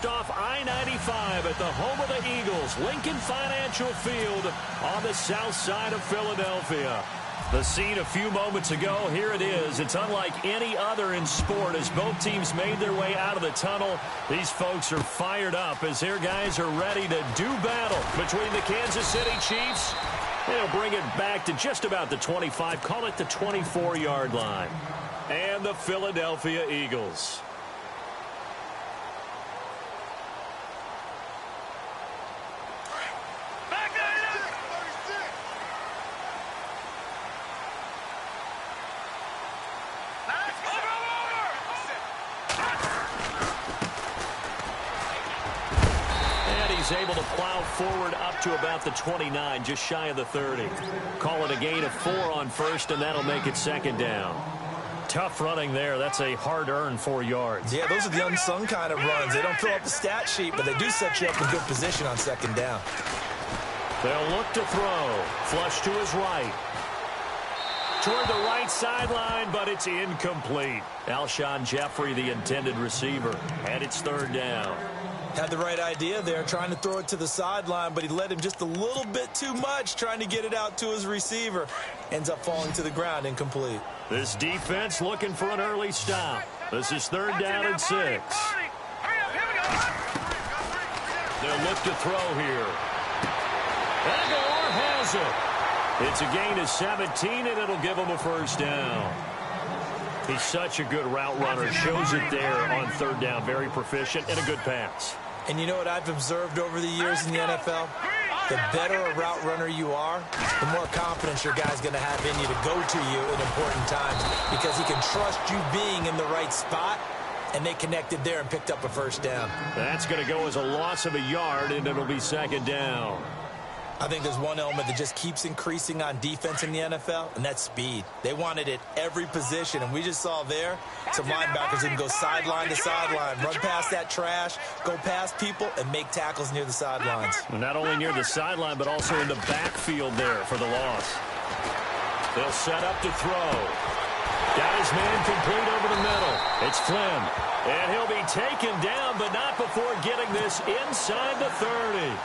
just off I-95 at the home of the Eagles, Lincoln Financial Field on the south side of Philadelphia. The scene a few moments ago, here it is. It's unlike any other in sport as both teams made their way out of the tunnel. These folks are fired up as their guys are ready to do battle between the Kansas City Chiefs. They'll bring it back to just about the 25, call it the 24-yard line. And the Philadelphia Eagles. Able to plow forward up to about the 29, just shy of the 30. Call it a gain of 4 on first, and that'll make it second down. Tough running there. That's a hard-earned 4 yards. Yeah, those are the unsung kind of runs. They don't fill up the stat sheet, but they do set you up in good position on second down. They'll look to throw. Flush to his right. Toward the right sideline, but it's incomplete. Alshon Jeffrey, the intended receiver, and it's third down. Had the right idea there, trying to throw it to the sideline, but he led him just a little bit too much, trying to get it out to his receiver. Ends up falling to the ground, incomplete. This defense looking for an early stop. This is third down and 6. They'll look to throw here. Aguilar has it. It's a gain of 17, and it'll give him a first down. He's such a good route runner. Shows it there on third down. Very proficient and a good pass. And you know what I've observed over the years in the NFL? The better a route runner you are, the more confidence your guy's going to have in you to go to you in important times because he can trust you being in the right spot, and they connected there and picked up a first down. That's going to go as a loss of a yard, and it'll be second down. I think there's one element that just keeps increasing on defense in the NFL, and that's speed. They want it at every position, and we just saw there some linebackers that can go sideline to sideline, run past that trash, go past people, and make tackles near the sidelines. Not only near the sideline, but also in the backfield there for the loss. They'll set up to throw. Got his man complete over the middle. It's Flynn, and he'll be taken down, but not before getting this inside the 30.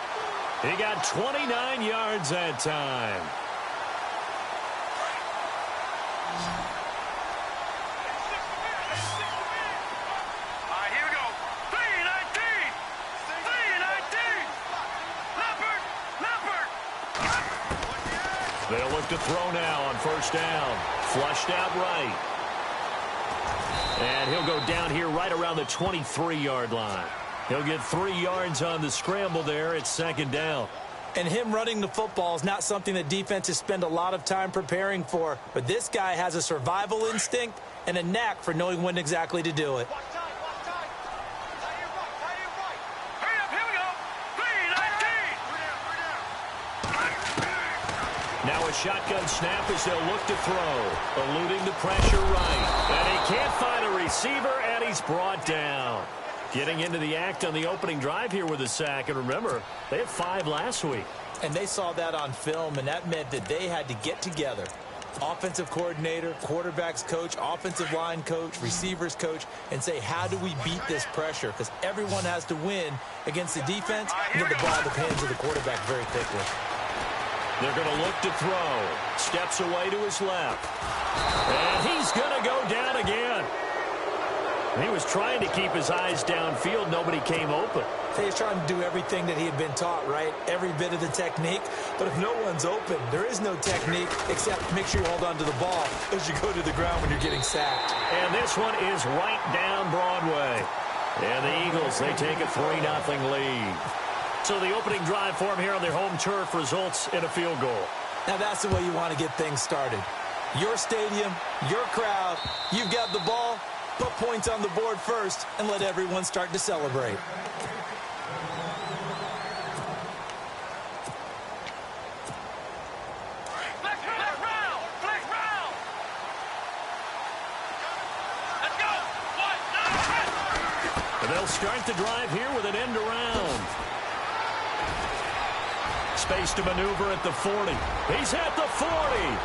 He got 29 yards that time. All right, here we go. 3-19. 3-19. Leopard. They'll look to throw now on first down. Flushed out right. And he'll go down here right around the 23-yard line. He'll get 3 yards on the scramble there. It's second down. And him running the football is not something that defenses spend a lot of time preparing for. But this guy has a survival instinct and a knack for knowing when exactly to do it. Hurry up, here we go. 3-19. Now a shotgun snap as they'll look to throw. Eluding the pressure right. And he can't find a receiver, and he's brought down. Getting into the act on the opening drive here with a sack. And remember, they had 5 last week. And they saw that on film, and that meant that they had to get together. Offensive coordinator, quarterbacks coach, offensive line coach, receivers coach, and say, how do we beat this pressure? Because everyone has to win against the defense and get the ball in the hands of the quarterback very quickly. They're going to look to throw. Steps away to his left. And he's going to go down again. He was trying to keep his eyes downfield. Nobody came open. He's trying to do everything that he had been taught, right? Every bit of the technique. But if no one's open, there is no technique except make sure you hold on to the ball as you go to the ground when you're getting sacked. And this one is right down Broadway. And the Eagles, they take a 3-0 lead. So the opening drive for them here on their home turf results in a field goal. Now that's the way you want to get things started. Your stadium, your crowd, you've got the ball. Put points on the board first and let everyone start to celebrate. Flex round. Let's go. And they'll start the drive here with an end around. Space to maneuver at the 40. He's at the 40.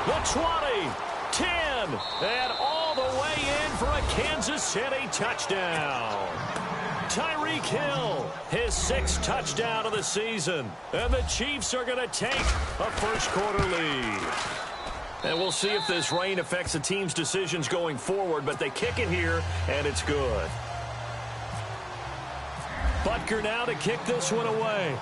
The 20. 10. And all the way in for a Kansas City touchdown. Tyreek Hill, his 6th touchdown of the season. And the Chiefs are going to take a first-quarter lead. And we'll see if this rain affects the team's decisions going forward, but they kick it here, and it's good. Butker now to kick this one away.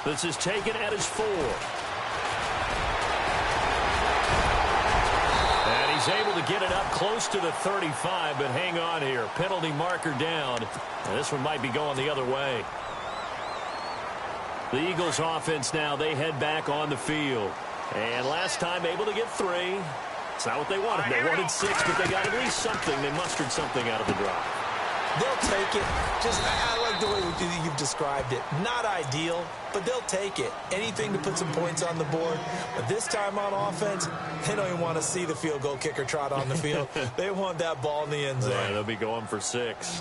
This is taken at his 4. And he's able to get it up close to the 35, but hang on here. Penalty marker down. And this one might be going the other way. The Eagles offense now, they head back on the field. And last time able to get 3. It's not what they wanted. They wanted 6, but they got at least something. They mustered something out of the drive. They'll take it. I like the way you've described it. Not ideal, but they'll take it. Anything to put some points on the board. But this time on offense, they don't even want to see the field goal kicker trot on the field. They want that ball in the end zone. Yeah, they'll be going for 6.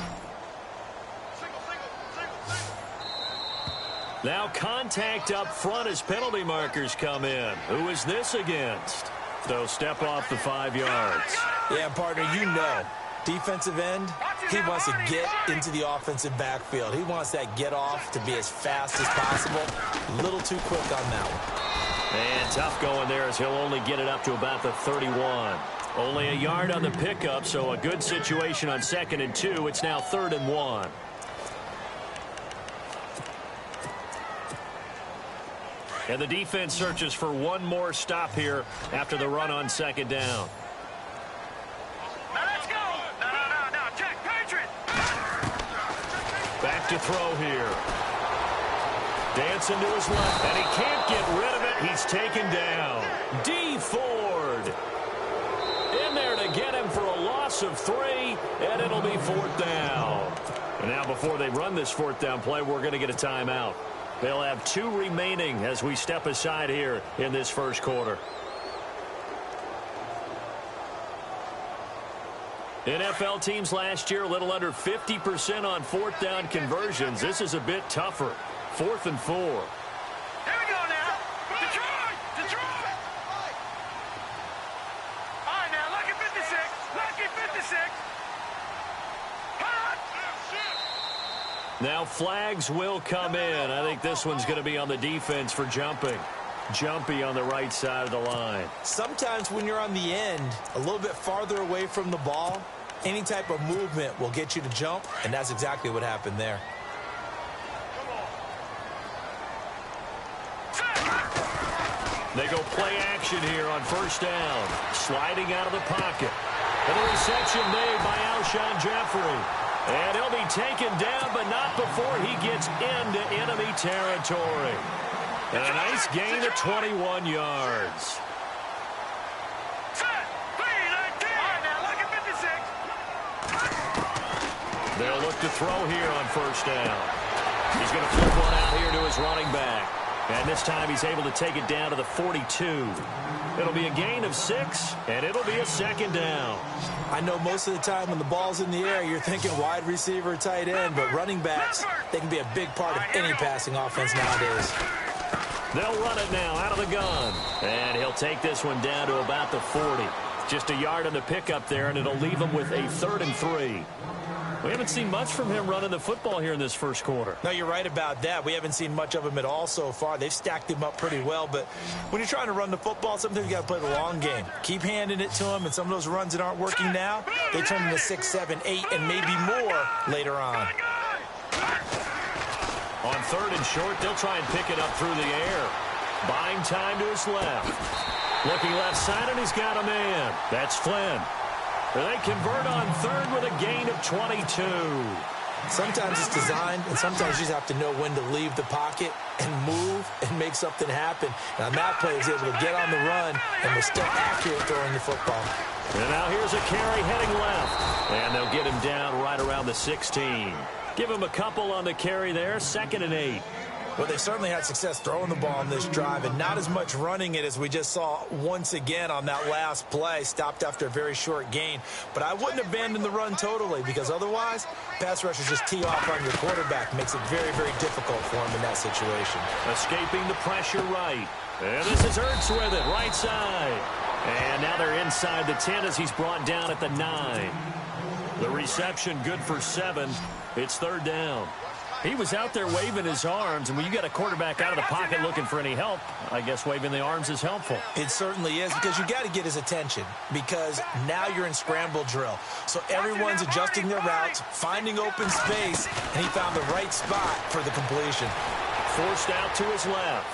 Now contact up front as penalty markers come in. Who is this against? So step off the 5 yards. Yeah, partner, you know. Defensive end, he wants to get into the offensive backfield. He wants that get off to be as fast as possible. A little too quick on that one. And tough going there as he'll only get it up to about the 31. Only a yard on the pickup, so a good situation on 2nd and 2. It's now 3rd and 1. And the defense searches for one more stop here after the run on 2nd down. Back to throw here. Dancing to his left, and he can't get rid of it. He's taken down. D. Ford in there to get him for a loss of 3, and it'll be 4th down. And now before they run this 4th down play, we're going to get a timeout. They'll have 2 remaining as we step aside here in this first quarter. NFL teams last year a little under 50% on 4th down conversions. This is a bit tougher. 4th and 4. Here we go now. Detroit! Detroit! All right, now, lucky 56. Lucky 56. Now flags will come in. I think this one's going to be on the defense for jumping. Jumpy on the right side of the line. Sometimes when you're on the end, a little bit farther away from the ball, any type of movement will get you to jump, and that's exactly what happened there. They go play action here on 1st down. Sliding out of the pocket. And the reception made by Alshon Jeffrey. And he'll be taken down, but not before he gets into enemy territory. And a nice gain of 21 yards. They'll look to throw here on 1st down. He's going to flip one out here to his running back. And this time he's able to take it down to the 42. It'll be a gain of 6, and it'll be a 2nd down. I know most of the time when the ball's in the air, you're thinking wide receiver, tight end, but running backs, they can be a big part of any passing offense nowadays. They'll run it now out of the gun. And he'll take this one down to about the 40. Just a yard on the pickup there, and it'll leave him with a 3rd and 3. We haven't seen much from him running the football here in this first quarter. No, you're right about that. We haven't seen much of him at all so far. They've stacked him up pretty well, but when you're trying to run the football, sometimes you got to play the long game. Keep handing it to him, and some of those runs that aren't working now, they turn into 6, 7, 8, and maybe more later on. On 3rd and short, they'll try and pick it up through the air. Buying time to his left. Looking left side, and he's got a man. That's Flynn. They convert on 3rd with a gain of 22. Sometimes it's designed, and sometimes you just have to know when to leave the pocket and move and make something happen. And on that play, he was able to get on the run and was still accurate throwing the football. And now here's a carry heading left. And they'll get him down right around the 16. Give him a couple on the carry there, 2nd and 8. Well, they certainly had success throwing the ball on this drive, and not as much running it as we just saw once again on that last play. Stopped after a very short gain. But I wouldn't abandon the run totally, because otherwise, pass rushers just tee off on your quarterback. Makes it very, very difficult for him in that situation. Escaping the pressure right. And this is Ertz with it, right side. And now they're inside the 10 as he's brought down at the 9. The reception good for 7. It's third down. He was out there waving his arms, and when you got a quarterback out of the pocket looking for any help, I guess waving the arms is helpful. It certainly is, because you got to get his attention, because now you're in scramble drill. So everyone's adjusting their routes, finding open space, and he found the right spot for the completion. Forced out to his left.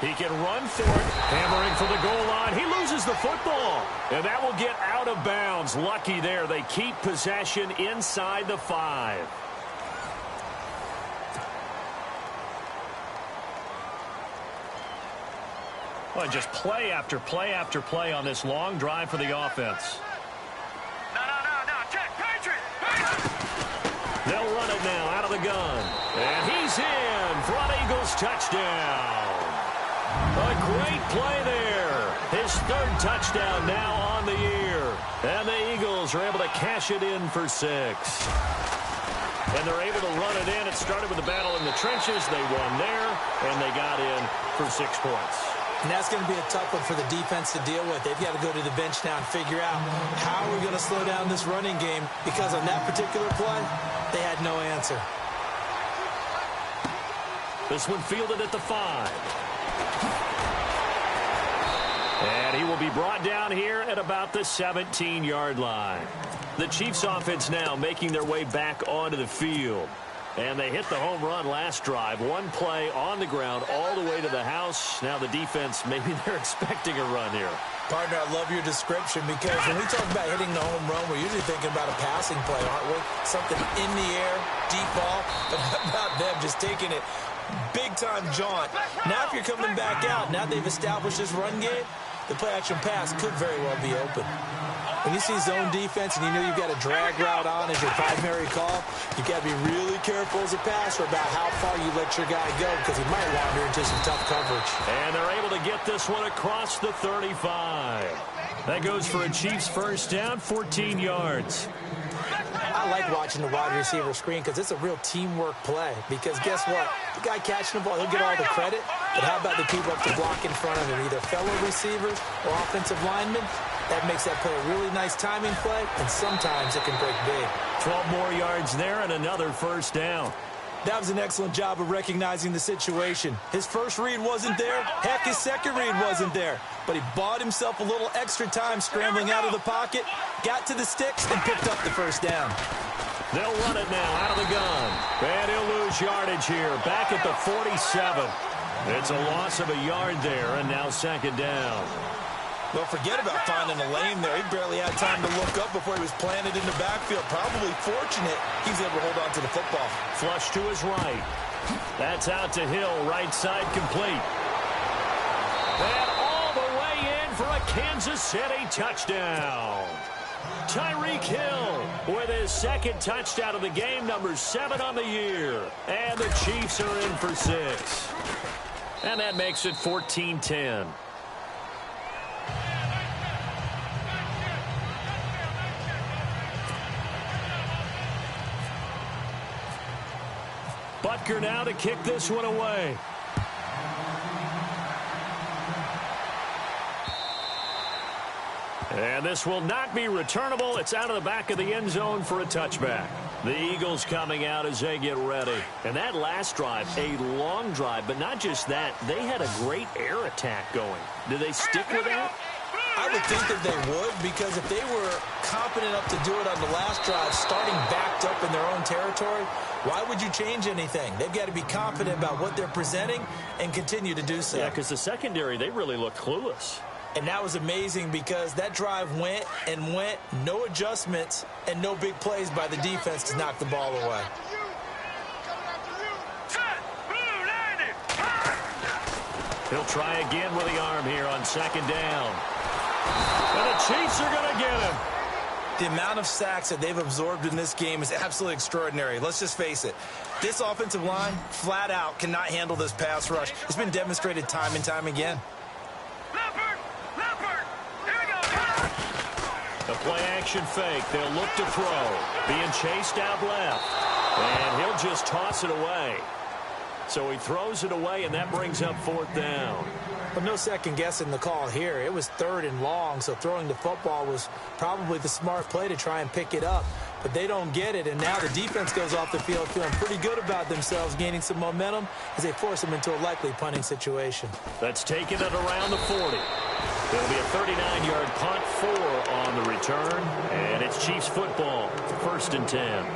He can run for it, hammering for the goal line. He loses the football, and that will get out of bounds. Lucky there. They keep possession inside the 5. Well, just play after play after play on this long drive for the offense. No, check, Patriot! They'll run it now out of the gun. And he's in for an Eagles touchdown. A great play there. His third touchdown now on the year. And the Eagles are able to cash it in for 6. And they're able to run it in. It started with a battle in the trenches. They won there, and they got in for 6 points. And that's going to be a tough one for the defense to deal with. They've got to go to the bench now and figure out how we're going to slow down this running game, because on that particular play, they had no answer. This one fielded at the 5. And he will be brought down here at about the 17-yard line. The Chiefs offense now making their way back onto the field. And they hit the home run last drive. One play on the ground all the way to the house. Now the defense, maybe they're expecting a run here. Partner, I love your description, because when we talk about hitting the home run, we're usually thinking about a passing play, aren't we? Something in the air, deep ball. But how about them just taking it big-time jaunt? Now if you're coming back out, now they've established this run game, the play-action pass could very well be open. When you see zone defense and you know you've got a drag route on as your primary call, you've got to be really careful as a passer about how far you let your guy go, because he might wander into some tough coverage. And they're able to get this one across the 35. That goes for a Chiefs first down, 14 yards. I like watching the wide receiver screen, because it's a real teamwork play. Because guess what? The guy catching the ball, he'll get all the credit. But how about the people up to block in front of him, either fellow receivers or offensive linemen? That makes that play a really nice timing play, and sometimes it can break big. 12 more yards there and another first down. That was an excellent job of recognizing the situation. His first read wasn't there. Heck, his second read wasn't there. But he bought himself a little extra time scrambling out of the pocket, got to the sticks, and picked up the first down. They'll run it now out of the gun. And he'll lose yardage here, back at the 47. It's a loss of a yard there, and now second down. Well, forget about finding a lane there. He barely had time to look up before he was planted in the backfield. Probably fortunate he's able to hold on to the football. Flush to his right. That's out to Hill, right side complete. And all the way in for a Kansas City touchdown. Tyreek Hill with his second touchdown of the game, number 7 on the year. And the Chiefs are in for 6. And that makes it 14-10. Butker now to kick this one away. And this will not be returnable. It's out of the back of the end zone for a touchback. The Eagles coming out as they get ready. And that last drive, a long drive, but not just that. They had a great air attack going. Do they stick with that? I would think that they would, because if they were competent enough to do it on the last drive, starting backed up in their own territory, why would you change anything? They've got to be confident about what they're presenting and continue to do so. Yeah, because the secondary, they really look clueless. And that was amazing, because that drive went and went, no adjustments, and no big plays by the defense to knock the ball away. He'll try again with the arm here on second down. And the Chiefs are going to get him. The amount of sacks that they've absorbed in this game is absolutely extraordinary. Let's just face it. This offensive line, flat out, cannot handle this pass rush. It's been demonstrated time and time again. The play-action fake. They'll look to throw. Being chased out left. And he'll just toss it away. So he throws it away, and that brings up 4th down. But no second guessing the call here. It was 3rd and long, so throwing the football was probably the smart play to try and pick it up. But they don't get it, and now the defense goes off the field feeling pretty good about themselves, gaining some momentum as they force them into a likely punting situation. That's taken it around the 40. It'll be a 39-yard punt, 4 on the return, and it's Chiefs football, 1st and 10.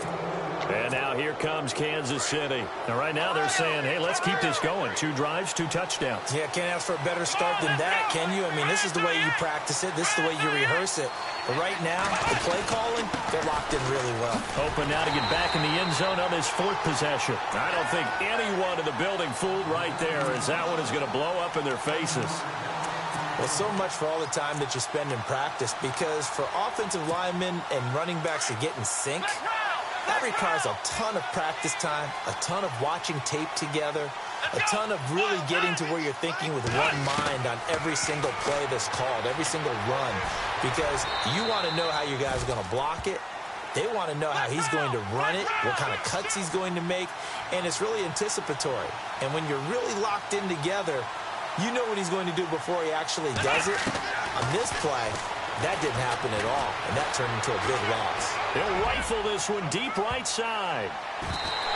And now here comes Kansas City. Now right now they're saying, hey, let's keep this going. 2 drives, 2 touchdowns. Yeah, can't ask for a better start than that, can you? I mean, this is the way you practice it. This is the way you rehearse it. But right now, the play calling, they're locked in really well. Hoping now to get back in the end zone on this 4th possession. I don't think anyone in the building fooled right there, as that one is going to blow up in their faces. Well, so much for all the time that you spend in practice, because for offensive linemen and running backs to get in sync, that requires a ton of practice time, a ton of watching tape together, a ton of really getting to where you're thinking with one mind on every single play that's called, every single run, because you want to know how your guys are going to block it. They want to know how he's going to run it, what kind of cuts he's going to make, and it's really anticipatory. And when you're really locked in together, you know what he's going to do before he actually does it. On this play, that didn't happen at all, and that turned into a big loss. They'll rifle this one deep right side.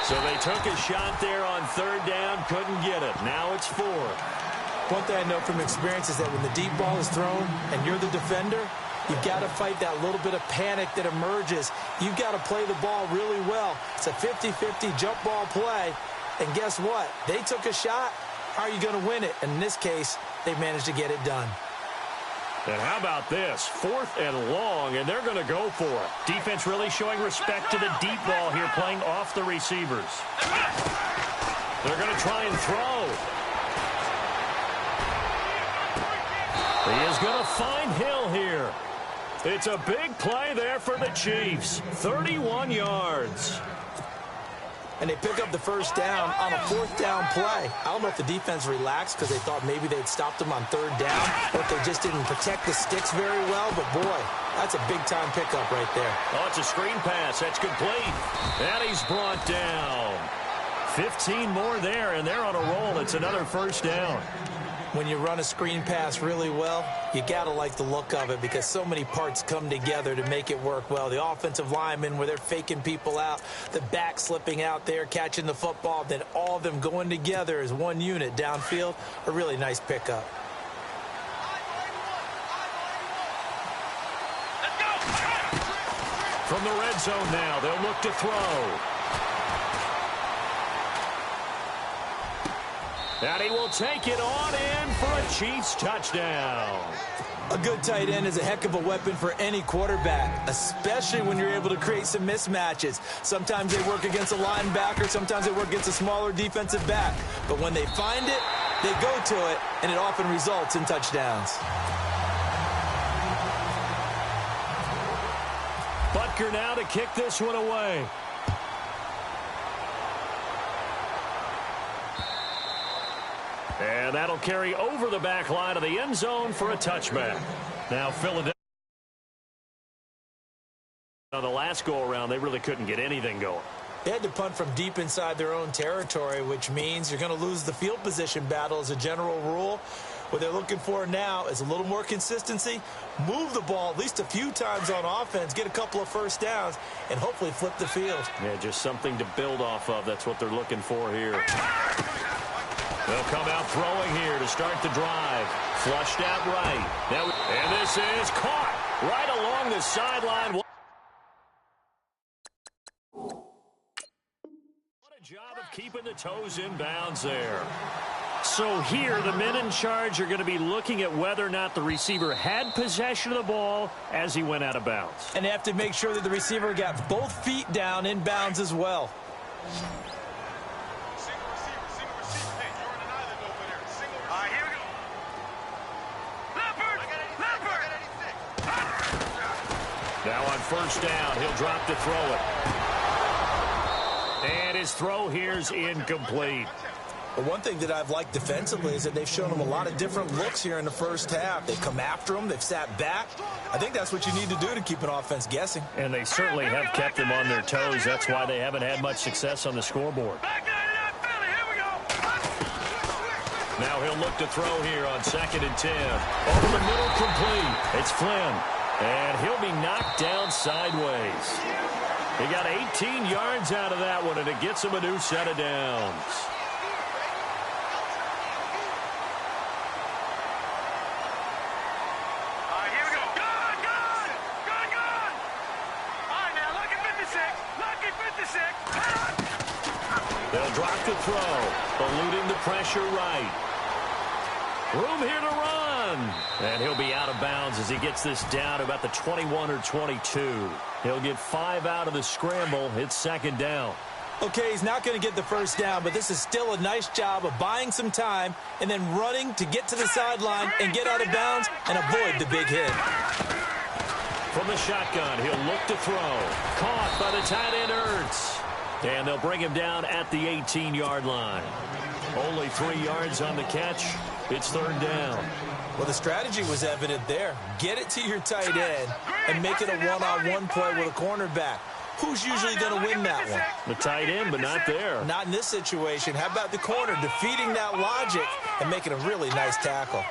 So they took a shot there on 3rd down, couldn't get it. Now it's 4. One thing I know from experience is that when the deep ball is thrown and you're the defender, you've got to fight that little bit of panic that emerges. You've got to play the ball really well. It's a 50-50 jump ball play, and guess what? They took a shot. How are you going to win it? And in this case, they managed to get it done. And how about this? 4th and long, and they're going to go for it. Defense really showing respect to the deep ball here, playing off the receivers. They're going to try and throw. He is going to find Hill here. It's a big play there for the Chiefs. 31 yards. And they pick up the 1st down on a 4th down play. I don't know if the defense relaxed because they thought maybe they'd stopped them on 3rd down, or if they just didn't protect the sticks very well. But, boy, that's a big-time pickup right there. Oh, it's a screen pass. That's complete. And he's brought down. 15 more there, and they're on a roll. It's another 1st down. When you run a screen pass really well, you got to like the look of it because so many parts come together to make it work well. The offensive linemen, where they're faking people out, the back slipping out there, catching the football, then all of them going together as one unit downfield. A really nice pickup. From the red zone now, they'll look to throw. And he will take it on in for a Chiefs touchdown. A good tight end is a heck of a weapon for any quarterback, especially when you're able to create some mismatches. Sometimes they work against a linebacker, sometimes they work against a smaller defensive back. But when they find it, they go to it, and it often results in touchdowns. Butker now to kick this one away. And that'll carry over the back line of the end zone for a touchback. Now Philadelphia, on the last go-around, they really couldn't get anything going. They had to punt from deep inside their own territory, which means you're going to lose the field position battle as a general rule. What they're looking for now is a little more consistency, move the ball at least a few times on offense, get a couple of 1st downs, and hopefully flip the field. Yeah, just something to build off of. That's what they're looking for here. They'll come out throwing here to start the drive. Flushed out right. Now, and this is caught right along the sideline. What a job of keeping the toes in bounds there. So here, the men in charge are going to be looking at whether or not the receiver had possession of the ball as he went out of bounds. And they have to make sure that the receiver got both feet down in bounds as well. Now on 1st down, he'll drop to throw it. And his throw here's incomplete. But one thing that I've liked defensively is that they've shown him a lot of different looks here in the 1st half. They've come after him. They've sat back. I think that's what you need to do to keep an offense guessing. And they certainly have kept them on their toes. That's why they haven't had much success on the scoreboard. Back into that Philly. Here we go. Now he'll look to throw here on 2nd and 10. Over the middle, complete. It's Flynn. And he'll be knocked down sideways. He got 18 yards out of that one, and it gets him a new set of downs. Here we go. Good, good. Good, good. All right, now, lucky 56. Lucky 56. They'll drop the throw, eluding the pressure right. Room here to run. And he'll be out of bounds as he gets this down to about the 21 or 22. He'll get 5 out of the scramble. It's 2nd down. Okay, he's not going to get the first down, but this is still a nice job of buying some time and then running to get to the sideline and get out of bounds and avoid the big hit. From the shotgun, he'll look to throw. Caught by the tight end, Ertz. And they'll bring him down at the 18-yard line. Only 3 yards on the catch. It's 3rd down. Well, the strategy was evident there. Get it to your tight end and make it a one-on-one play with a cornerback. Who's usually going to win that one? The tight end, but not there. Not in this situation. How about the corner defeating that logic and making a really nice tackle?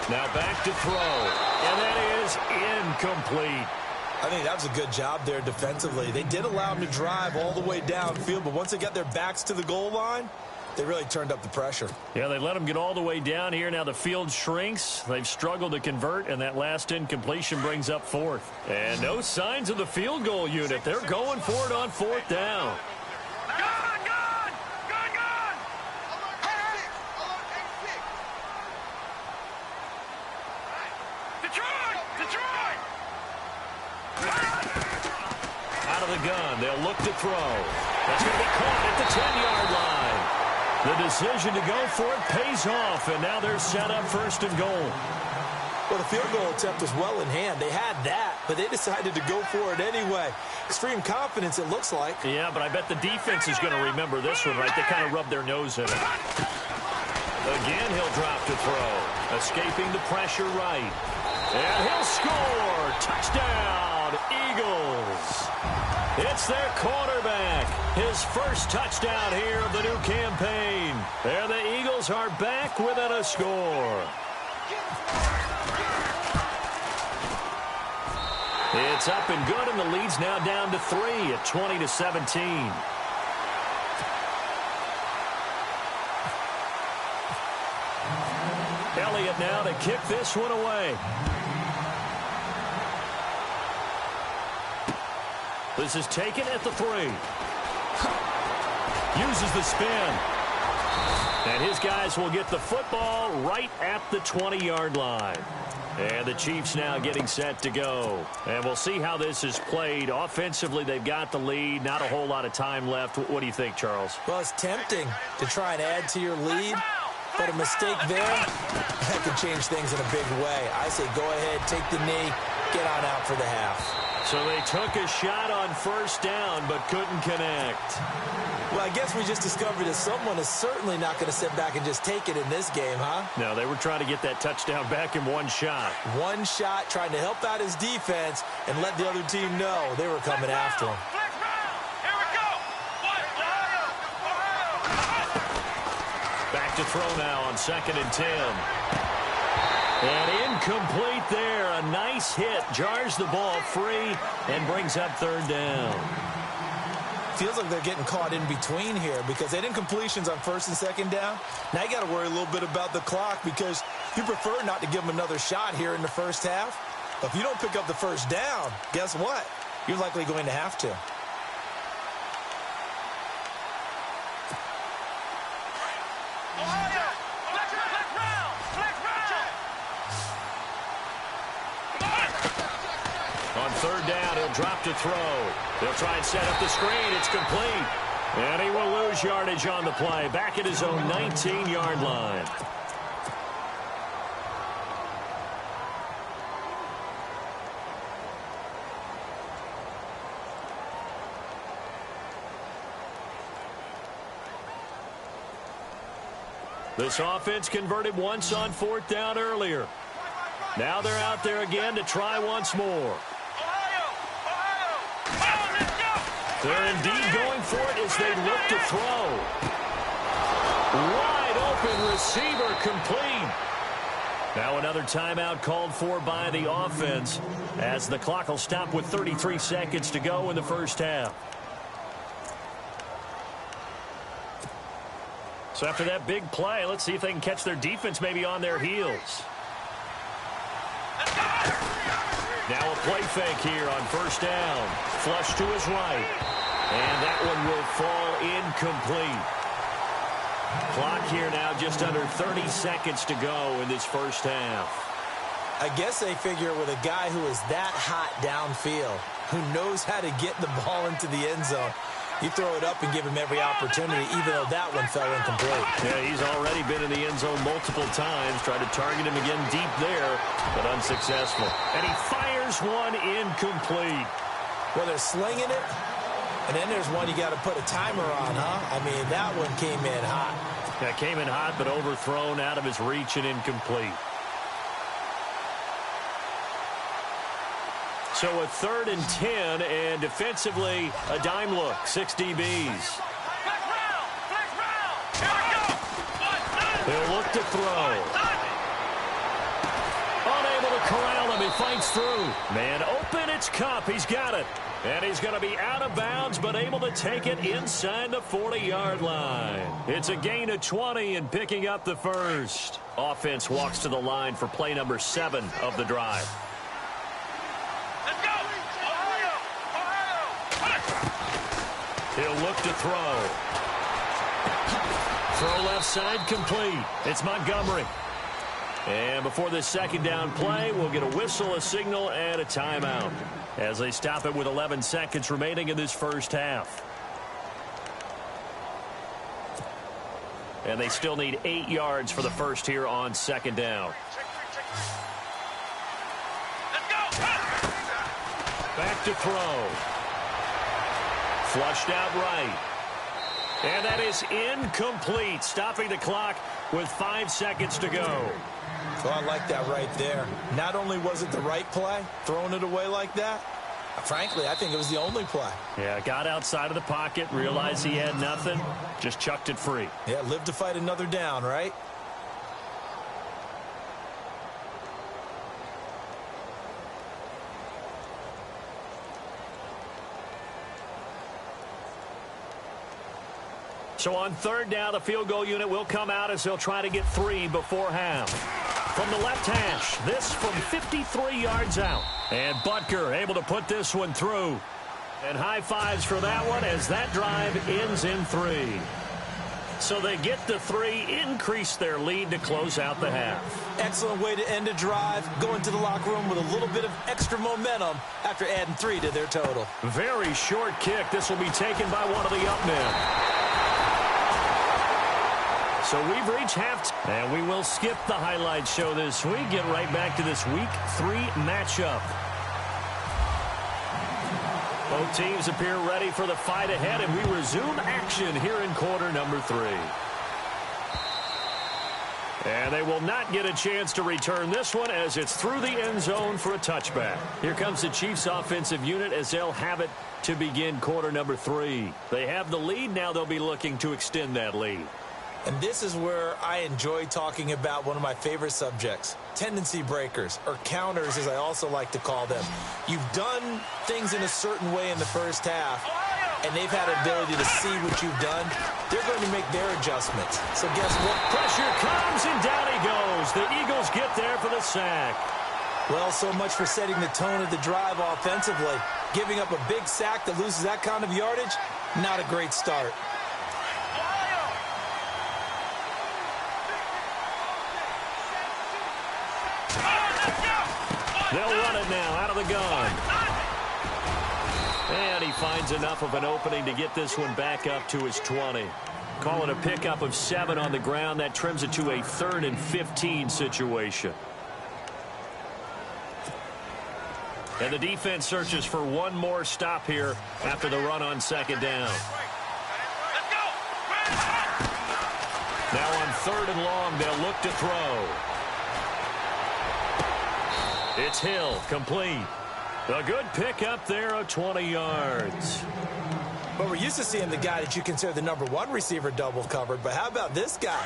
Now back to throw. And that is incomplete. I think that was a good job there defensively. They did allow him to drive all the way downfield, but once they got their backs to the goal line, they really turned up the pressure. Yeah, they let him get all the way down here. Now the field shrinks. They've struggled to convert, and that last incompletion brings up 4th. And no signs of the field goal unit. They're going for it on 4th down. Good, good. Good, good. Detroit, Detroit. Out of the gun, they'll look to throw. That's going to be caught at the 10-yard line. The decision to go for it pays off, and now they're set up 1st and goal. Well, the field goal attempt was well in hand. They had that, but they decided to go for it anyway. Extreme confidence, it looks like. Yeah, but I bet the defense is going to remember this one, right? They kind of rubbed their nose in it. Again, he'll drop to throw. Escaping the pressure right. And he'll score. Touchdown, Eagles. It's their quarterback. His first touchdown here of the new campaign. And the Eagles are back within a score. It's up and good, and the lead's now down to 3 at 20-17. Elliott now to kick this one away. This is taken at the 3. Uses the spin. And his guys will get the football right at the 20-yard line. And the Chiefs now getting set to go. And we'll see how this is played. Offensively, they've got the lead. Not a whole lot of time left. What do you think, Charles? Well, it's tempting to try and add to your lead, but a mistake there, that could change things in a big way. I say go ahead, take the knee, get on out for the half. So they took a shot on 1st down, but couldn't connect. Well, I guess we just discovered that someone is certainly not going to sit back and just take it in this game, huh? No, they were trying to get that touchdown back in one shot. One shot, trying to help out his defense and let the other team know they were coming after him. Here we go. Back to throw now on 2nd and 10. And incomplete there. A nice hit. Jars the ball free and brings up 3rd down. Feels like they're getting caught in between here because they had incompletions on 1st and 2nd down. Now you got to worry a little bit about the clock because you prefer not to give them another shot here in the first half. But if you don't pick up the 1st down, guess what? You're likely going to have to. On 3rd down, he'll drop to throw. They'll try and set up the screen. It's complete. And he will lose yardage on the play. Back at his own 19-yard line. This offense converted once on 4th down earlier. Now they're out there again to try once more. They're indeed going for it as they look to throw. Wide open receiver complete. Now another timeout called for by the offense as the clock will stop with 33 seconds to go in the first half. So after that big play, let's see if they can catch their defense maybe on their heels. Now a play fake here on first down. Flush to his right. And that one will fall incomplete. Clock here now just under 30 seconds to go in this first half. I guess they figure with a guy who is that hot downfield, who knows how to get the ball into the end zone, you throw it up and give him every opportunity, even though that one fell incomplete. Yeah, he's already been in the end zone multiple times. Tried to target him again deep there, but unsuccessful. And he fires one incomplete. Well, they're slinging it, and then there's one you got to put a timer on, huh? I mean, that one came in hot. Yeah, came in hot, but overthrown out of his reach and incomplete. So a 3rd and 10, and defensively, a dime look, 6 DBs. They'll look to throw. Unable to corral him, he fights through. Man open, it's Kupp, he's got it. And he's going to be out of bounds, but able to take it inside the 40-yard line. It's a gain of 20 and picking up the first. Offense walks to the line for play number 7 of the drive. He'll look to throw. Throw left side complete. It's Montgomery. And before this second down play, we'll get a whistle, a signal, and a timeout as they stop it with 11 seconds remaining in this first half. And they still need 8 yards for the first here on second down. Back to throw. Flushed out right. And that is incomplete, stopping the clock with 5 seconds to go. So I like that right there. Not only was it the right play, throwing it away like that, frankly, I think it was the only play. Yeah, got outside of the pocket, realized he had nothing, just chucked it free. Yeah, live to fight another down, right? So on third down, the field goal unit will come out as they'll try to get 3 before half. From the left hash, this from 53 yards out. And Butker able to put this one through. And high fives for that one as that drive ends in 3. So they get the 3, increase their lead to close out the half. Excellent way to end a drive, go into the locker room with a little bit of extra momentum after adding 3 to their total. Very short kick. This will be taken by one of the up men. So we've reached halftime, and we will skip the highlight show this week. Get right back to this Week 3 matchup. Both teams appear ready for the fight ahead, and we resume action here in quarter number 3. And they will not get a chance to return this one as it's through the end zone for a touchback. Here comes the Chiefs offensive unit as they'll have it to begin quarter number 3. They have the lead. Now they'll be looking to extend that lead. And this is where I enjoy talking about one of my favorite subjects, tendency breakers, or counters as I also like to call them. You've done things in a certain way in the first half, and they've had an ability to see what you've done. They're going to make their adjustments. So guess what? Pressure comes, and down he goes. The Eagles get there for the sack. Well, so much for setting the tone of the drive offensively. Giving up a big sack that loses that kind of yardage, not a great start. They'll run it now out of the gun. And he finds enough of an opening to get this one back up to his 20. Call it a pickup of 7 on the ground. That trims it to a 3rd and 15 situation. And the defense searches for one more stop here after the run on second down. Now on 3rd and long, they'll look to throw. It's Hill, complete. A good pickup there of 20 yards. But we're used to seeing the guy that you consider the #1 receiver double covered. But how about this guy?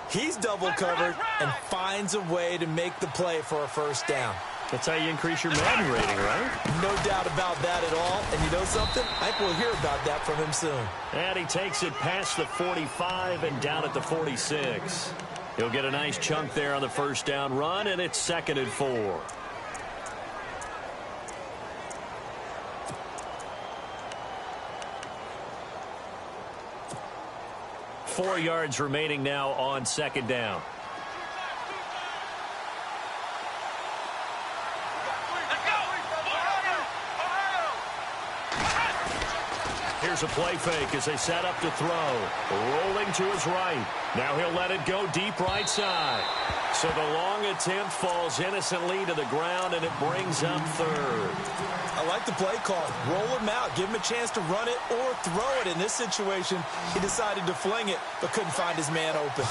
He's double covered and finds a way to make the play for a first down. That's how you increase your Madden rating, right? No doubt about that at all. And you know something? I think we'll hear about that from him soon. And he takes it past the 45 and down at the 46. He'll get a nice chunk there on the first down run, and it's 2nd and 4. Four yards remaining now on 2nd down. Here's a play fake as they set up to throw. Rolling to his right. Now he'll let it go deep right side. So the long attempt falls innocently to the ground, and it brings up 3rd. I like the play call. Roll him out. Give him a chance to run it or throw it. In this situation, he decided to fling it, but couldn't find his man open.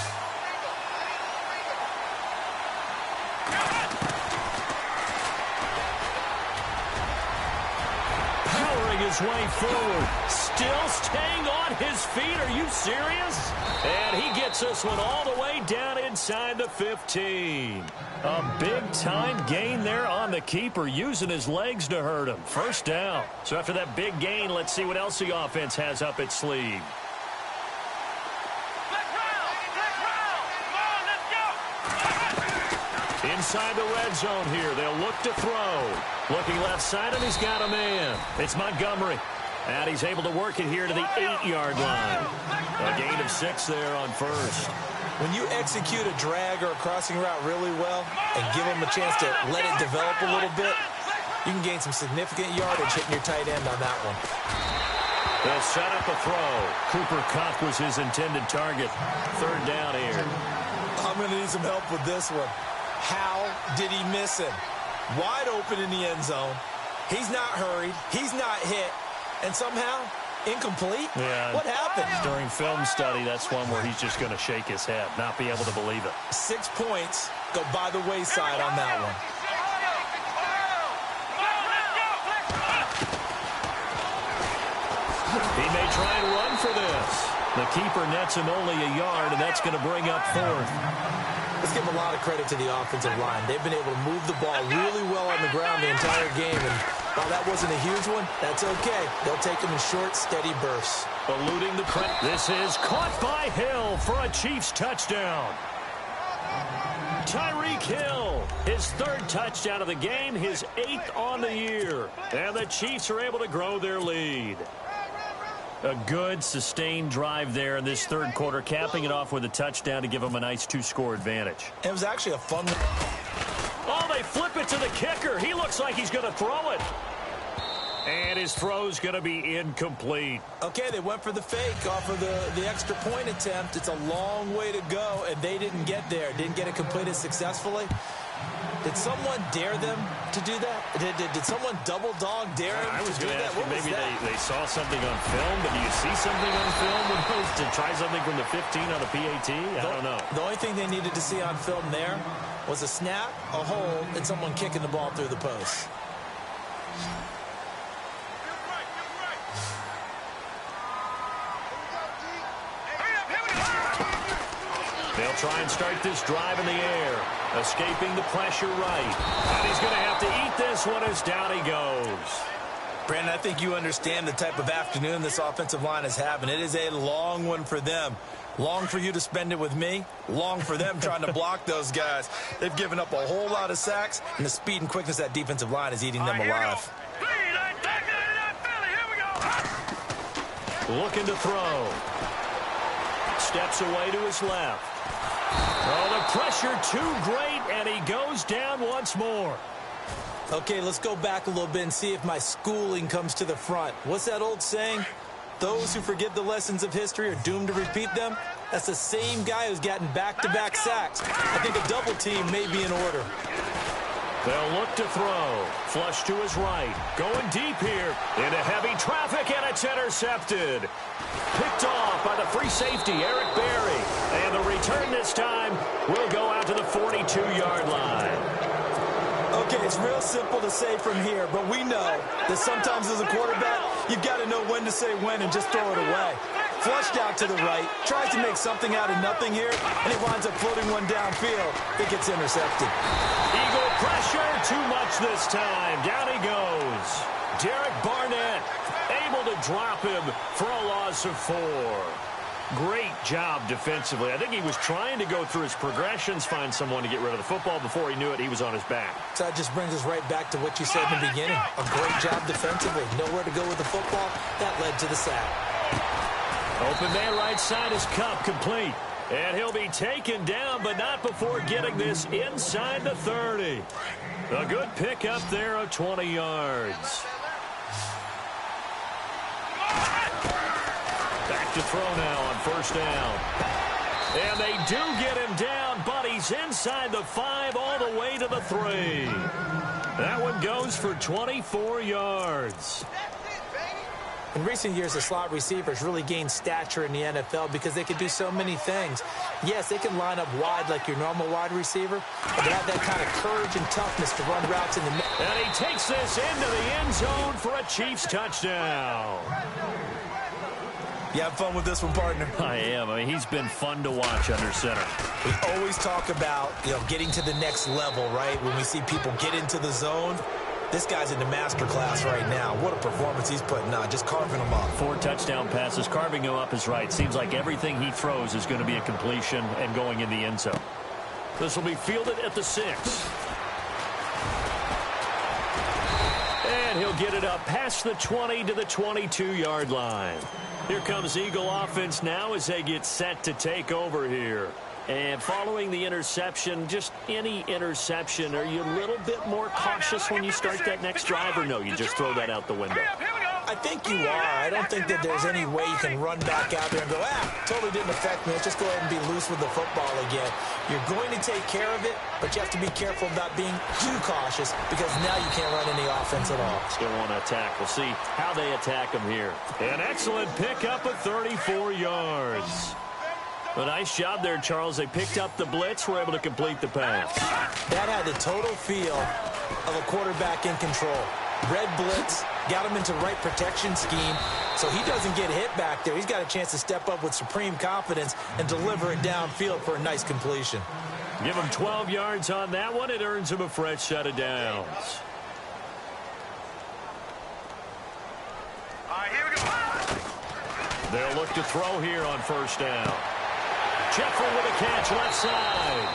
Powering his way forward. Still staying on his feet. Are you serious? And he gets this one all the way down inside the 15. A big-time gain there on the keeper, using his legs to hurt him. First down. So after that big gain, let's see what else the offense has up its sleeve. Inside the red zone here. They'll look to throw. Looking left side, and he's got a man. It's Montgomery. And he's able to work it here to the 8-yard line. A gain of 6 there on first. When you execute a drag or a crossing route really well and give them a chance to let it develop a little bit, you can gain some significant yardage hitting your tight end on that one. They'll set up a throw. Cooper Kupp was his intended target. 3rd down here. I'm going to need some help with this one. How did he miss him? Wide open in the end zone. He's not hurried. He's not hit. And somehow, incomplete? Yeah. What happened? During film study, that's one where he's just going to shake his head, not be able to believe it. 6 points go by the wayside on that one. He may try and run for this. The keeper nets him only a yard, and that's going to bring up 4th. Let's give a lot of credit to the offensive line. They've been able to move the ball really well on the ground the entire game. And while that wasn't a huge one, that's okay. They'll take them in short, steady bursts. Eluding the press. This is caught by Hill for a Chiefs touchdown. Tyreek Hill, his 3rd touchdown of the game, his 8th on the year. And the Chiefs are able to grow their lead. A good, sustained drive there in this 3rd quarter, capping it off with a touchdown to give them a nice 2-score advantage. It was actually a fun one. Oh, they flip it to the kicker. He looks like he's going to throw it. And his throw's going to be incomplete. Okay, they went for the fake off of the extra point attempt. It's a long way to go, and they didn't get there. Didn't get it completed successfully. Did someone dare them to do that? Did someone double dog dare them to do that? I was going to ask you, maybe they saw something on film, but do you see something on film to try something from the 15 on the PAT? I don't know. The only thing they needed to see on film there was a snap, a hold, and someone kicking the ball through the post. They'll try and start this drive in the air. Escaping the pressure right. And he's going to have to eat this one as down he goes. Brandon, I think you understand the type of afternoon this offensive line is having. It is a long one for them. Long for you to spend it with me. Long for them trying to block those guys. They've given up a whole lot of sacks, and the speed and quickness of that defensive line is eating them alive. Looking to throw. Steps away to his left. Oh, the pressure too great, and he goes down once more. Okay, let's go back a little bit and see if my schooling comes to the front. What's that old saying? Those who forget the lessons of history are doomed to repeat them. That's the same guy who's gotten back-to-back sacks. I think a double team may be in order. They'll look to throw. Flush to his right. Going deep here into heavy traffic, and it's intercepted. Picked off by the free safety, Eric Berry. And the return this time will go out to the 42-yard line. Okay, it's real simple to say from here, but we know that sometimes as a quarterback, You've got to know when to say when and just throw it away. Flushed out to the right, tries to make something out of nothing here, and he winds up floating one downfield. It gets intercepted. Eagle pressure, too much this time. Down he goes. Derek Barnett able to drop him for a loss of 4. Great job defensively. I think he was trying to go through his progressions, find someone to get rid of the football. Before he knew it, he was on his back. So that just brings us right back to what you said in the beginning. A great job defensively. Nowhere to go with the football. That led to the sack. Open man right side is Cup, complete. And he'll be taken down, but not before getting this inside the 30. A good pickup there of 20 yards. Back to throw now on first down. And they do get him down, but he's inside the 5 all the way to the 3. That one goes for 24 yards. In recent years, the slot receivers really gained stature in the NFL because they can do so many things. Yes, they can line up wide like your normal wide receiver, but they have that kind of courage and toughness to run routes in the middle. And he takes this into the end zone for a Chiefs touchdown. You have fun with this one, partner? I am. I mean, he's been fun to watch under center. We always talk about, getting to the next level, right? When we see people get into the zone. This guy's in the master class right now. What a performance he's putting on, just carving them up. 4 touchdown passes. Carving him up is right. Seems like everything he throws is going to be a completion and going in the end zone. This will be fielded at the 6. And he'll get it up past the 20 to the 22-yard line. Here comes Eagle offense now as they get set to take over here. And following the interception, just any interception, are you a little bit more cautious when you start that next drive, or no, you just throw that out the window? I think you are. I don't think that there's any way you can run back out there and go, totally didn't affect me. Let's just go ahead and be loose with the football again. You're going to take care of it, but you have to be careful about being too cautious because now you can't run any offense at all. Still want to attack. We'll see how they attack him here. An excellent pickup of 34 yards. A nice job there, Charles. They picked up the blitz, were able to complete the pass. That had the total feel of a quarterback in control. Red blitz, got him into right protection scheme, so he doesn't get hit back there. He's got a chance to step up with supreme confidence and deliver it downfield for a nice completion. Give him 12 yards on that one. It earns him a fresh set of downs. All right, here we go. They'll look to throw here on first down. Jeffrey with a catch left side.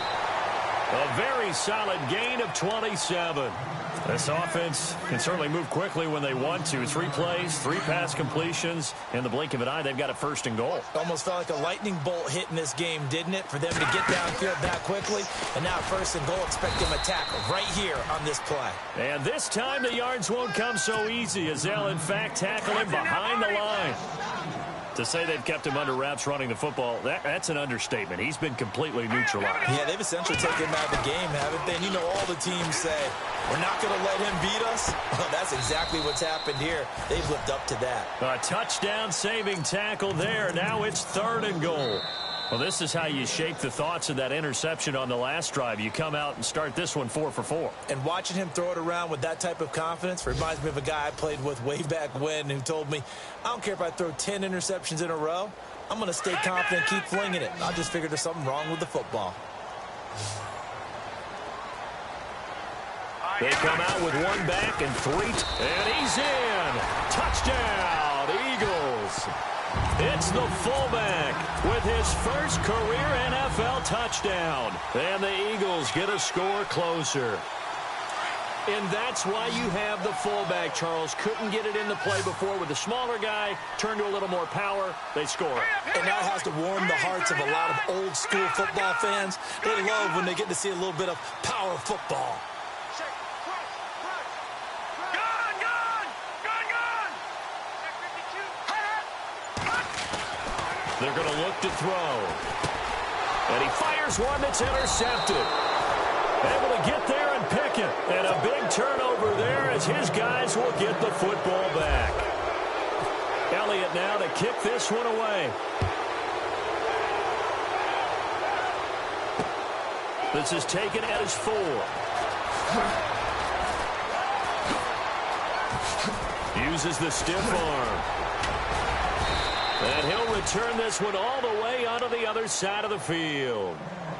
A very solid gain of 27. This offense can certainly move quickly when they want to. 3 plays, 3 pass completions. In the blink of an eye, they've got a 1st and goal. Almost felt like a lightning bolt hit in this game, didn't it? For them to get downfield that quickly. And now 1st and goal, expect them to tackle right here on this play. And this time the yards won't come so easy as they'll, in fact, tackle him behind the line. To say they've kept him under wraps running the football, that's an understatement. He's been completely neutralized. Yeah, they've essentially taken him out of the game, haven't they? And you know all the teams say, we're not going to let him beat us. Well, that's exactly what's happened here. They've lived up to that. A touchdown-saving tackle there. Now it's 3rd and goal. Well, this is how you shape the thoughts of that interception on the last drive. You come out and start this one 4 for 4. And watching him throw it around with that type of confidence reminds me of a guy I played with way back when who told me, I don't care if I throw 10 interceptions in a row. I'm going to stay confident, keep flinging it. I just figured there's something wrong with the football. They come out with 1 back and 3. And he's in. Touchdown, Eagles. It's the fullback with his first career NFL touchdown. And the Eagles get a score closer. And that's why you have the fullback, Charles. Couldn't get it into play before with the smaller guy. Turned to a little more power. They score. And that has to warm the hearts of a lot of old school football fans. They love when they get to see a little bit of power football. They're going to look to throw. And he fires one that's intercepted. Able to get there and pick it. And a big turnover there as his guys will get the football back. Elliott now to kick this one away. This is taken at his 4. Uses the stiff arm. And he'll return this one all the way onto the other side of the field.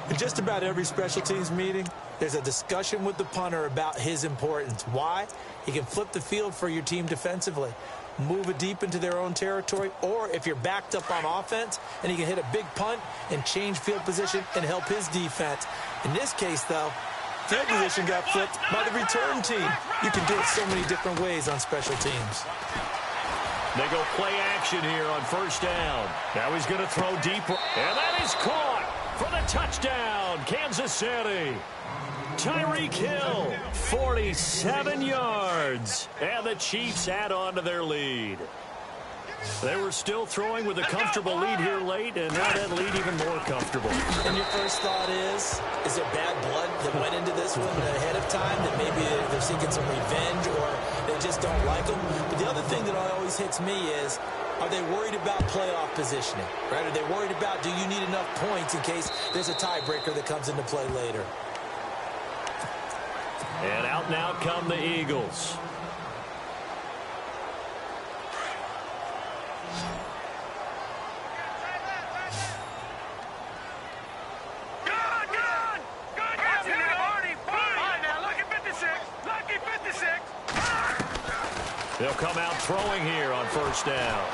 In just about every special teams meeting, there's a discussion with the punter about his importance. Why? He can flip the field for your team defensively, move it deep into their own territory, or if you're backed up on offense, and he can hit a big punt and change field position and help his defense. In this case, though, field position got flipped by the return team. You can do it so many different ways on special teams. They go play action here on first down. Now he's going to throw deep. And that is caught for the touchdown, Kansas City. Tyreek Hill, 47 yards. And the Chiefs add on to their lead. They were still throwing with a comfortable lead here late, and now that lead even more comfortable. And your first thought is there bad blood that went into this one ahead of time, that maybe they're seeking some revenge or they just don't like them? But the other thing that always hits me is, are they worried about playoff positioning? Right? Are they worried about, do you need enough points in case there's a tiebreaker that comes into play later? And out now come the Eagles. They'll come out throwing here on first down.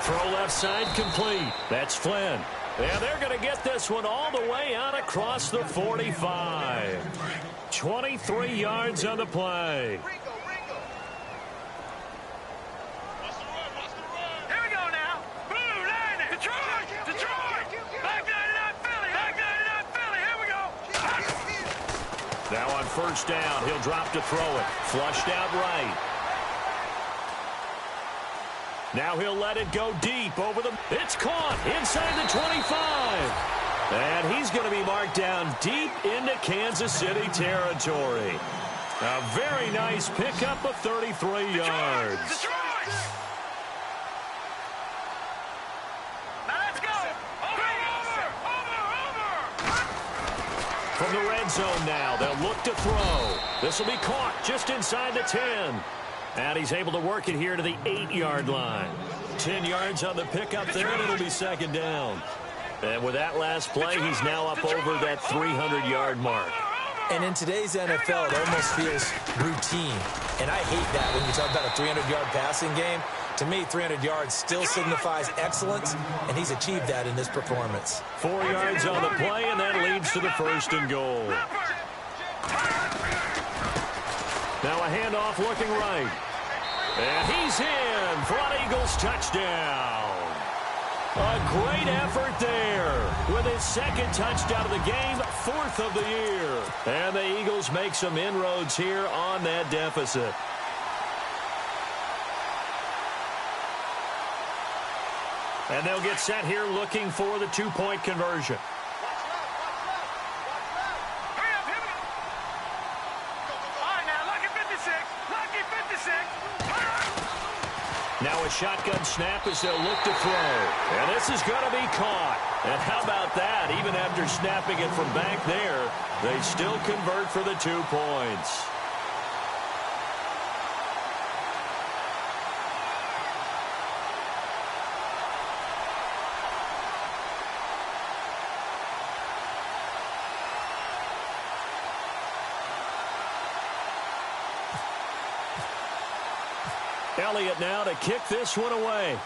Throw left side complete. That's Flynn. And they're going to get this one all the way out across the 45. 23 yards on the play. Here we go now. Blue line. Detroit. Back 99 Philly. Here we go. Now on first down, he'll drop to throw it. Flushed out right. Now he'll let it go deep over the... It's caught inside the 25. And he's going to be marked down deep into Kansas City territory. A very nice pickup of 33 yards. Detroit. Now let's go. Over. From the red zone now, they'll look to throw. This will be caught just inside the 10. And he's able to work it here to the 8-yard line. 10 yards on the pickup there, and it'll be second down. And with that last play, he's now up over that 300-yard mark. And in today's NFL, it almost feels routine. And I hate that when you talk about a 300-yard passing game. To me, 300 yards still signifies excellence, and he's achieved that in this performance. 4 yards on the play, and that leads to the first and goal. Now a handoff looking right. And he's in for an Eagles touchdown. A great effort there with his second touchdown of the game, 4th of the year. And the Eagles make some inroads here on that deficit. And they'll get set here looking for the 2-point conversion. Now a shotgun snap as they'll look to throw. And this is going to be caught. And how about that? Even after snapping it from back there, they still convert for the 2 points. Elliott now to kick this one away.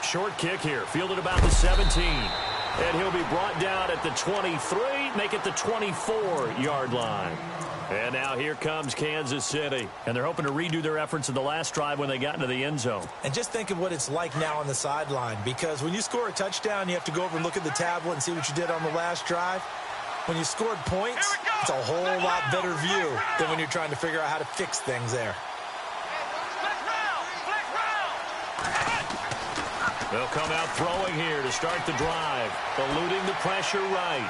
Short kick here, fielded about the 17. And he'll be brought down at the 23, make it the 24-yard line. And now here comes Kansas City. And they're hoping to redo their efforts in the last drive when they got into the end zone. And just think of what it's like now on the sideline. Because when you score a touchdown, you have to go over and look at the tablet and see what you did on the last drive. When you scored points, it's a whole lot better view than when you're trying to figure out how to fix things there. They'll come out throwing here to start the drive, eluding the pressure right.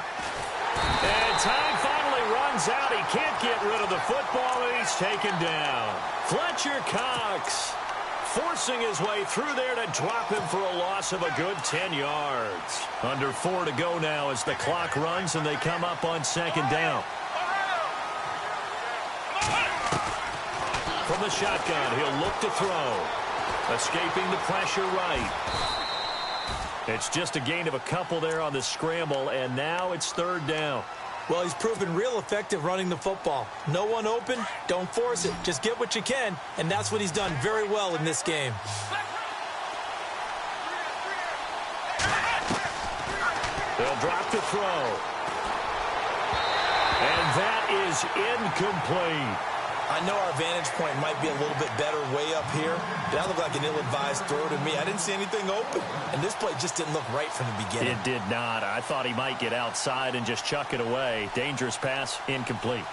And time finally runs out. He can't get rid of the football, and he's taken down. Fletcher Cox, forcing his way through there to drop him for a loss of a good 10 yards. Under 4 to go now as the clock runs and they come up on second down. From the shotgun, he'll look to throw. Escaping the pressure right. It's just a gain of a couple there on the scramble, and now it's third down. Well, he's proven real effective running the football. No one open, don't force it. Just get what you can, and that's what he's done very well in this game. They'll drop to throw. And that is incomplete. I know our vantage point might be a little bit better way up here. That looked like an ill-advised throw to me. I didn't see anything open. And this play just didn't look right from the beginning. It did not. I thought he might get outside and just chuck it away. Dangerous pass, incomplete.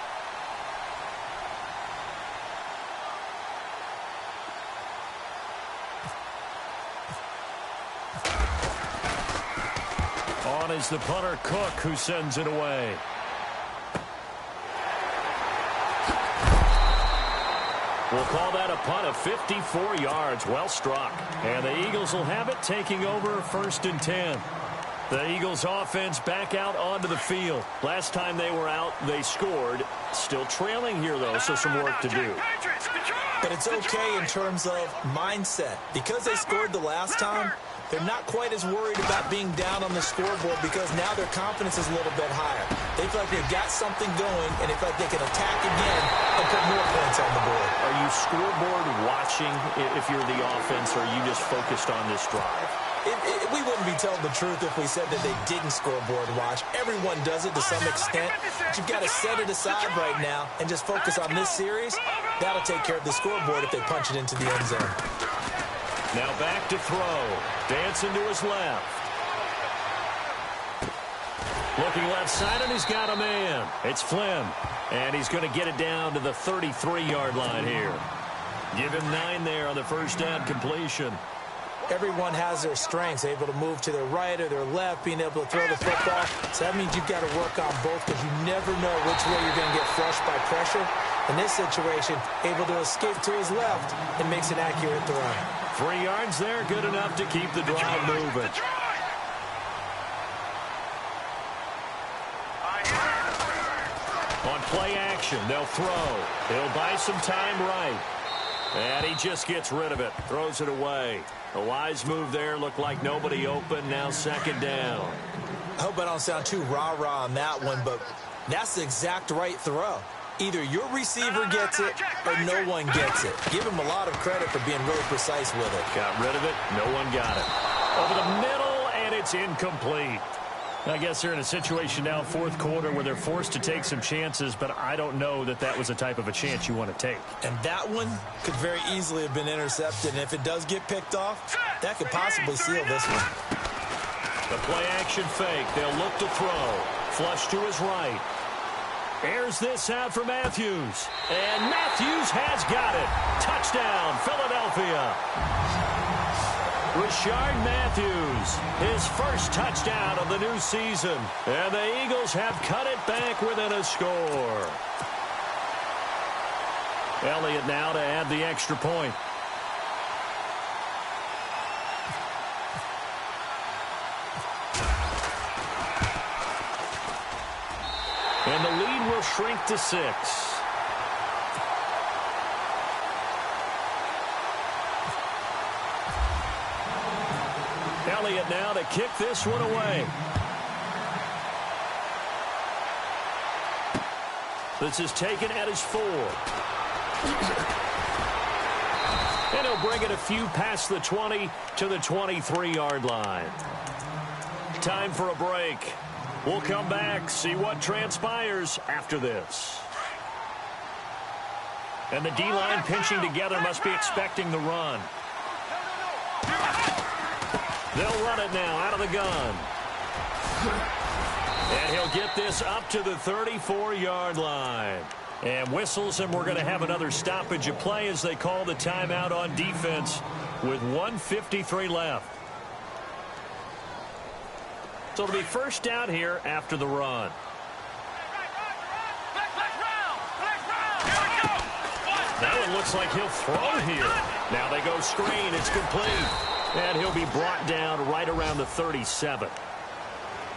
On is the punter, Cook, who sends it away. We'll call that a punt of 54 yards. Well struck. And the Eagles will have it, taking over 1st and 10. The Eagles offense back out onto the field. Last time they were out, they scored. Still trailing here, though, so some work to do. But it's okay in terms of mindset. Because they scored the last time, they're not quite as worried about being down on the scoreboard because now their confidence is a little bit higher. They feel like they've got something going, and they feel like they can attack again and put more points on the board. Are you scoreboard watching if you're the offense, or are you just focused on this drive? We wouldn't be telling the truth if we said that they didn't scoreboard watch. Everyone does it to some extent. But you've got to set it aside right now and just focus on this series. That'll take care of the scoreboard if they punch it into the end zone. Now back to throw. Dancing to his left. Looking left side, and he's got a man. It's Flynn. And he's going to get it down to the 33-yard line here. Give him 9 there on the first down completion. Everyone has their strengths, able to move to their right or their left, being able to throw the football. So that means you've got to work on both because you never know which way you're going to get flushed by pressure. In this situation, able to escape to his left and makes an accurate throw. 3 yards there, good enough to keep the drive moving. On play action, they'll throw. He'll buy some time right. And he just gets rid of it, throws it away. A wise move there, looked like nobody open, now second down. I hope I don't sound too rah-rah on that one, but that's the exact right throw. Either your receiver gets it or no one gets it. Give him a lot of credit for being really precise with it. Got rid of it, no one got it. Over the middle, and it's incomplete. I guess they're in a situation now, fourth quarter, where they're forced to take some chances, but I don't know that that was the type of a chance you want to take. And that one could very easily have been intercepted, and if it does get picked off, that could possibly seal this one. The play-action fake. They'll look to throw. Flush to his right. Airs this out for Matthews. And Matthews has got it. Touchdown, Philadelphia. Rashard Matthews, his first touchdown of the new season. And the Eagles have cut it back within a score. Elliott now to add the extra point. And the lead will shrink to 6. Elliott now to kick this one away. This is taken at his 4. And he'll bring it a few past the 20 to the 23-yard line. Time for a break. We'll come back, see what transpires after this. And the D-line pinching together must be expecting the run. They'll run it now out of the gun. And he'll get this up to the 34-yard line. And whistles, and we're going to have another stoppage of play as they call the timeout on defense with 1:53 left. So it'll be first down here after the run. That one looks like he'll throw here. Now they go screen. It's complete. And he'll be brought down right around the 37.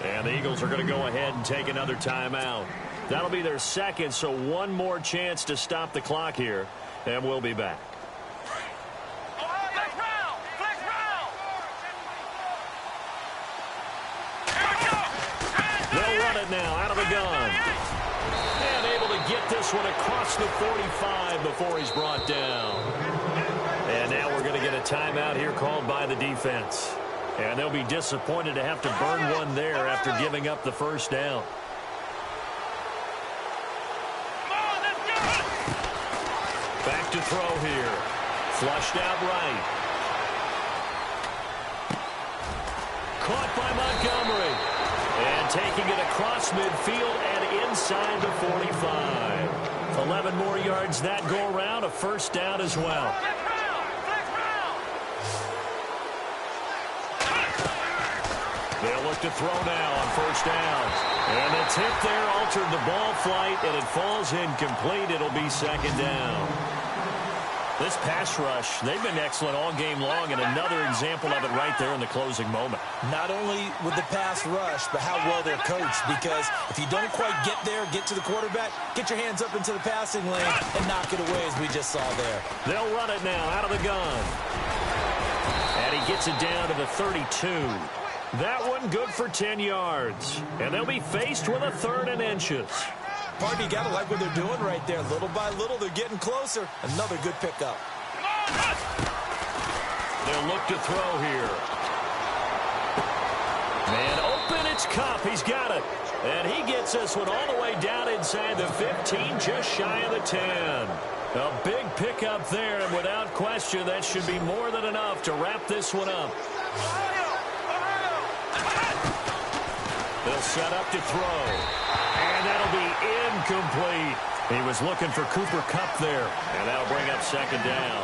And the Eagles are going to go ahead and take another timeout. That'll be their second, so one more chance to stop the clock here. And we'll be back. They'll run it now out of the gun. And able to get this one across the 45 before he's brought down. And now we're going to get a timeout here called by the defense. And they'll be disappointed to have to burn one there after giving up the first down. Back to throw here. Flushed out right. Caught by Montgomery. And taking it across midfield and inside the 45. 11 more yards that go around. A first down as well. They'll look to throw now on first down. And the tip there altered the ball flight, and it falls incomplete. It'll be second down. This pass rush, they've been excellent all game long, and another example of it right there in the closing moment. Not only with the pass rush, but how well they're coached, because if you don't quite get there, get to the quarterback, get your hands up into the passing lane and knock it away as we just saw there. They'll run it now out of the gun. And he gets it down to the 32. That one good for 10 yards. And they'll be faced with a 3rd and inches. Partner, you got to like what they're doing right there. Little by little, they're getting closer. Another good pickup. They'll look to throw here. Man open, it's Cup. He's got it. And he gets this one all the way down inside the 15, just shy of the 10. A big pickup there, and without question, that should be more than enough to wrap this one up. They'll set up to throw. And that'll be incomplete. He was looking for Cooper Kupp there. And that'll bring up second down.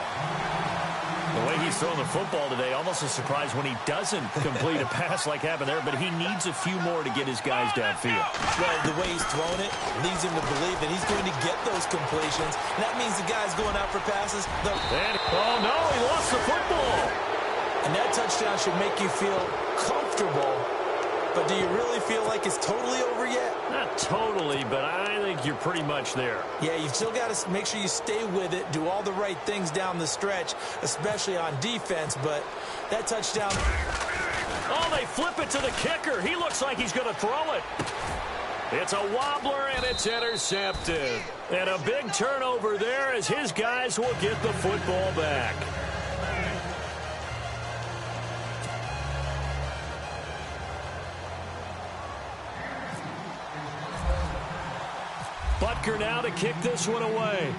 The way he's throwing the football today, almost a surprise when he doesn't complete a pass like happened there, but he needs a few more to get his guys downfield. Well, the way he's thrown it leads him to believe that he's going to get those completions. And that means the guy's going out for passes. Oh, no, he lost the football. And that touchdown should make you feel comfortable. But do you really feel like it's totally over yet? Not totally, but I think you're pretty much there. Yeah, you've still got to make sure you stay with it, do all the right things down the stretch, especially on defense, but that touchdown... Oh, they flip it to the kicker. He looks like he's going to throw it. It's a wobbler, and it's intercepted. And a big turnover there as his guys will get the football back. Butker now to kick this one away.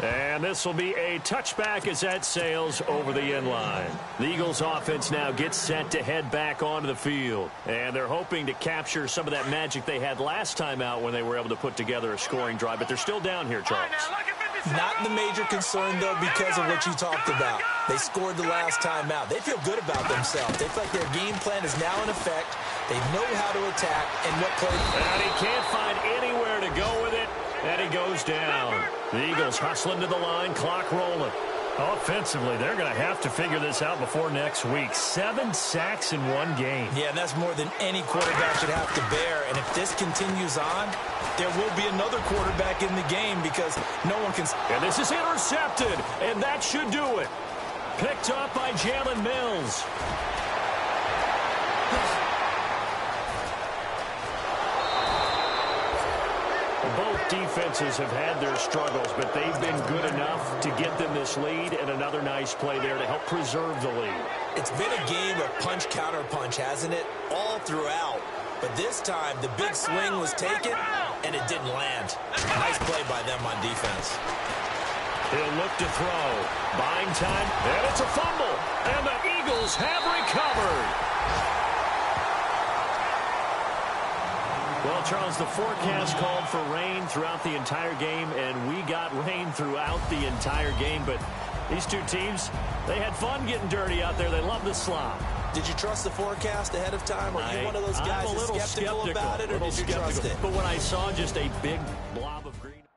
And this will be a touchback as that sails over the end line. The Eagles offense now gets set to head back onto the field. And they're hoping to capture some of that magic they had last time out when they were able to put together a scoring drive. But they're still down here, Charles. Not the major concern, though, because of what you talked about. They scored the last time out. They feel good about themselves. They feel like their game plan is now in effect. They know how to attack and what play. And he can't find anywhere to go with it. And he goes down. The Eagles hustling to the line, clock rolling. Offensively, they're going to have to figure this out before next week. 7 sacks in one game. Yeah, and that's more than any quarterback should have to bear. And if this continues on, there will be another quarterback in the game because no one can... And this is intercepted, and that should do it. Picked up by Jalen Mills. Both defenses have had their struggles, but they've been good enough to get them this lead, and another nice play there to help preserve the lead. It's been a game of punch-counter-punch, hasn't it? All throughout. But this time, the big swing was taken, and it didn't land. Nice play by them on defense. He'll look to throw. Buying time, and it's a fumble. And the Eagles have recovered. Well, Charles, the forecast called for rain throughout the entire game, and we got rain throughout the entire game. But these two teams, they had fun getting dirty out there. They love the slop. Did you trust the forecast ahead of time? Or are you one of those guys I'm a little skeptical about it, or did you trust it? But when I saw just a big blob of green...